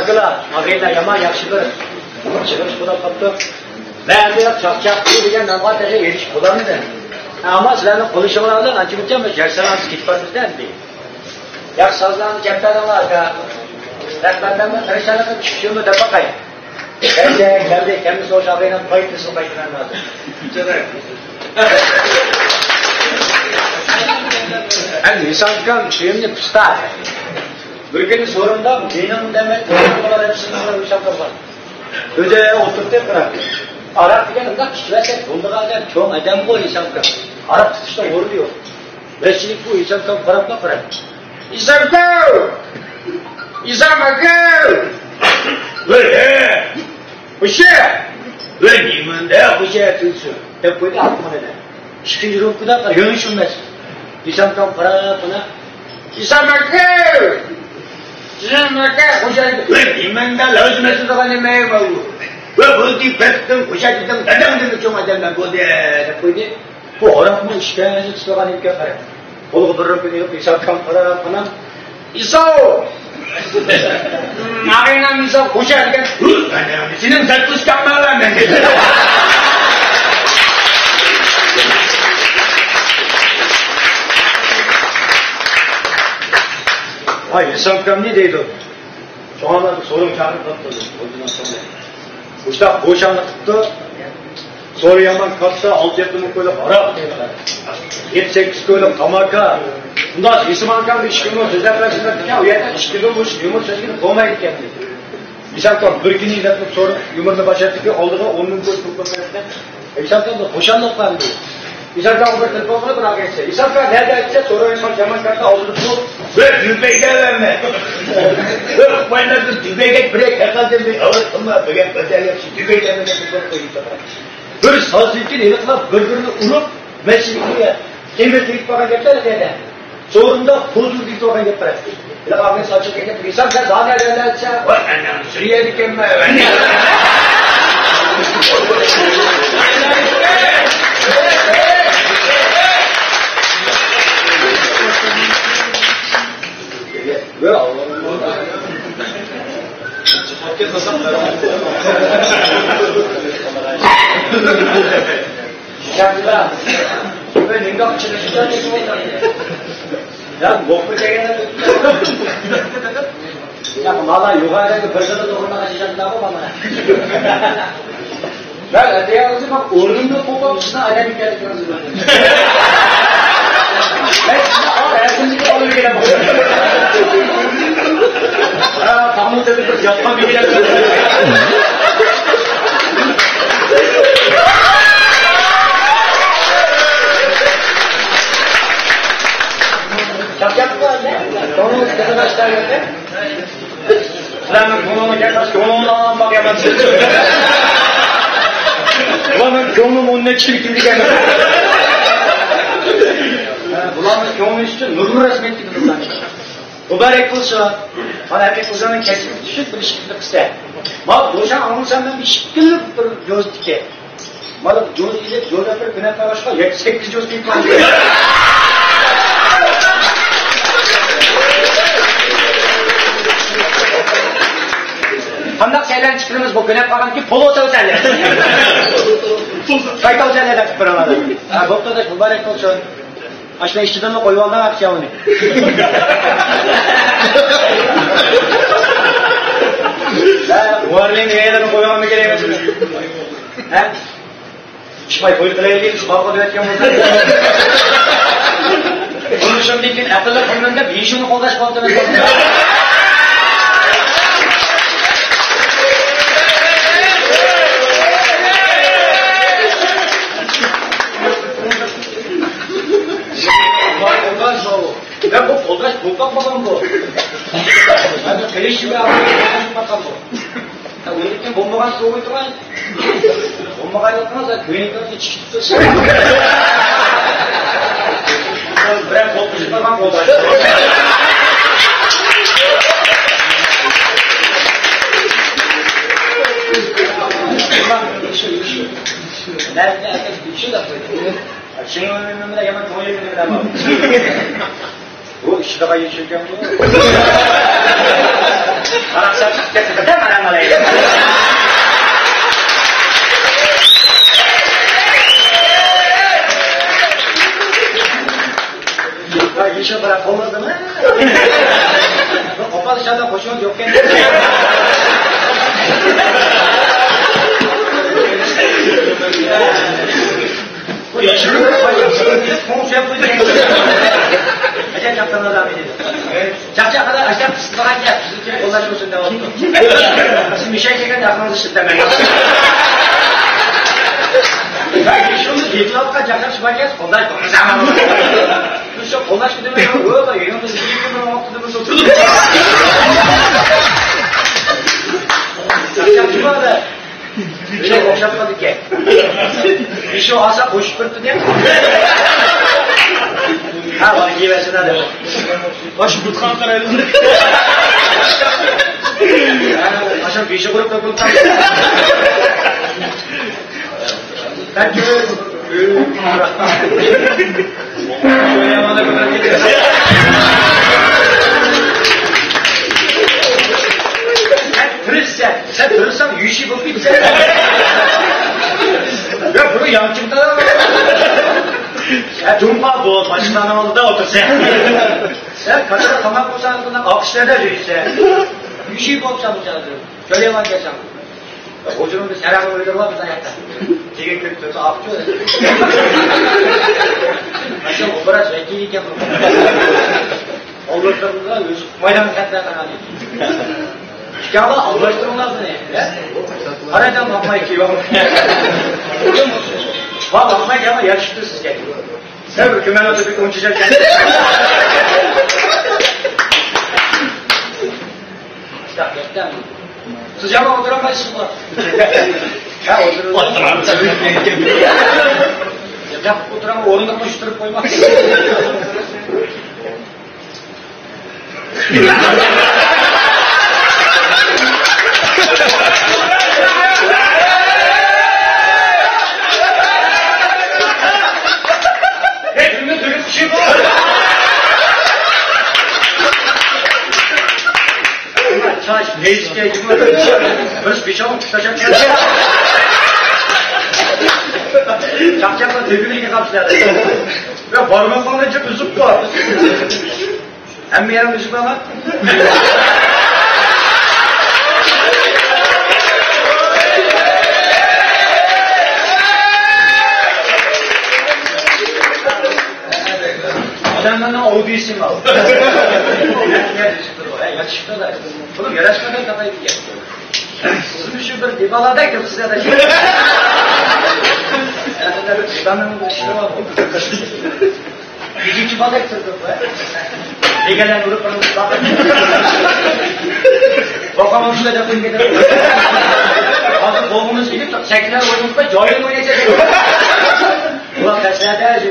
Akıla, ağıyla yaman yakışıklı. Çıkış buna kaptı. Ben de çak diye namaz ede eriş kullandı. Ama sizlerle konuşmalarla acı biteceğim ve gerçekten az kitaplarımızdan değil. Yak sazlarını ceplerden var ya. Reklamdan perişanlıkla çıkışımı da bakayım. Bence kendisi o şabeyle payıtlısı başlanan lazım. Yani insan şeyimde pıstar. Ülkenin sorundan benim demek bunlar hepsinin uçak kapar. Öde oturttu bırak. Arap diyen ındak kişilerse bunlardan çok adam bu insan kapar. Arap tutuşta vuruyor. Reçilik bu insan kapar bırak. İnsan kapar! İnsan kapar! Böyle! Bu şey! Ve nimende bu şey atılsın. Hep böyle atma neden. İkinci ruh kadar yönüşülmez. İnsan kapar buna. İnsan kapar! İnsan kapar! Bu şey ve nimende lazım etsin de bana meyve bu. Ve bu tip pettin kuşatıdan dedem dedi çok adamlar bu de. Bu orang mu işkence çıkan imkan var. Olu berapa ni bisa kampara mana? Isau. Makanya isau kuşat kan. Sinin satu kamalan kan. Ay insan kam ne deydi? Şu anda sorun çağırıp atladı. Ondan sonra. İşte boşanlıkta sonra yaman katsa altyapının böyle para 7-8 böyle kamaka bundan İsmankan bir işkimi sözler karşısında diyeceğim yeter işkimi olmuş yumur sözünü kovmayın kendini İsmankan bir günü iletmek sonra yumurunu başardık ki olduğuna 10 gün koy tutmaklarından İsmankan da boşanlık var diyor İsmankan bu telefonunu bırak etse İsmankan nerede etse sonra yaman katsa ağzını tutup ve dürbeyde verme ve bayınlarda dürbeyde bırak herhalde bir ağırtma bırak özel yapsın dürbeyde verme bir sazlıkın elikler birbirine unup meşrikliğe kemir teyip bakan yaptılar dedi. Sorunda huzur bir bakan yaptılar. İlak ağabey saçı kaynak insan sen daha nerelerse vay annem Suriye dikemme Ve Allah'ım Şartlar, ben ingak çalışacağım ya boklu çekenler ya valla yukarıdaki fırsatı doğruna açacağım daha mı bana ben öteye alırsın bak ordumda popamsına alem hikayet yazıyorum ben size al hayatımızda alır gene bakıyorum tamam dedi kız yapma bir gene yaptılar ne? Konumuz arkadaşlar yaptı. Selamın konumuna gelmez ki onunla bak yapmaz. Ulanın konum onunla çirkin bir gelmez. Ulanın konum için nurlu resmetli kızlar. Mübarek kılsa, bana erkek kızlarının kesimi düşük bir ilişkilik ister. Mal boşan anılsam ben bir şıkkınlık bir göz dike. Mal göz ile göz yapar günefe başka 8 göz değil mi? Handak şeyler çıkırımız bu güne falan ki polo özeller. Kayta özellerden çıkıramadı. Bokta da mübarek olsun. Aşağıda işçiden mi koyuvaldan akşam onu. Muharliğin üyelerine koyuvaldan mı gereğmezsiniz? Çıkmayı koyutlayı değil, balkon üretken bulsan. Bunun için değil, akıllı kılmında bir işini koldaş koltuğunu koyuyor. Ben bu koldaş bulkan bu. Ben de pelişi bir ağabey bulkan bu. Ya uyurken bombagan soğuğu duran. Bombagan yapmaz da köyünükten çıkıp tutsun. Ben kopuşturmam koldaş. Nerede herkes bir şey de yapıyor. Şimdi önümde yaman koyuyor bir de var. Bu işte kayı çekiyor. Arapça çıktı da marangalaydı. Ya işe bırak olmadı mı? Kapalı dışarıda koşuyoruz yok kendi. Bu yaşını komşu yapıyor. Acayip yaptan adam ediyor. Çakça kadar aşağı kısıtlamak yap. Sizin konuşmasın devam oldu. Siz bir şey çeken aklınızı şıtlamayın. Ben şunu yetlapka çakar çıkacağız. Ondan konuşamam. Şu konuşma demek öyle ya. Yalnız bir gün vakti de oturup. Çakça çıkmadı. Şey okşatmadık ki. Bir şey olsa koşup durdu diye. Ha bana giyiversin hadi. Başı tutkan saraylı. Aşağı bir şey kurup da kurtan. Ben şöyle yamana kadar gidiyorum. Sen tırırsan yüzü bu bitse. Ya bunu yankımda da var. Ya durma bu başından aldı otur sen. Sen kadar tamam kursanından alkışlarda düşse. Yüzü bu olsa bu çaldı. Şöyle yaman geçen. Hocunun bir selamı öyle var bizden hayatta. Tige kötü apçıyor. Aşağı o biraz vekillik yapın. Olurlarında maydan katlar kanalı. Şikâba anlaştırılmaz ne? Aradan bakmayı ki yok. Biliyor musun? Valla bakmayı ama yarıştı siz gelin. Sen bir kümen atıp bir konuşacak kendisi. İşte bekler mi? Sıcağıma oturamayısın var. Ya oturamam. Ya oturamam orunda koşturup koymak. Hepimiz dönüp bir şey bu. Çay, ne ihtiyacım var? Öz bir şey olmuş, tutacak şey. Çakçakla tepkileri kapsılar. Ya parmak bana çok üzüp var. Hem bir yarım üzüp ama. Adamlarına o bir isim al. Yakışıklı da. Oğlum yaraşmadan kafayı bir yapıyor. Sizin şu bir dibalada ki size de şey. Adamların bir şey var. İkinci balık sırtım be. Ne gelen vurup bana bakın. Bakamam şöyle yapın gidelim. Bazı boğumunu silip çekiler oyunuzda joyun oynayacak. Ulan kaçına değer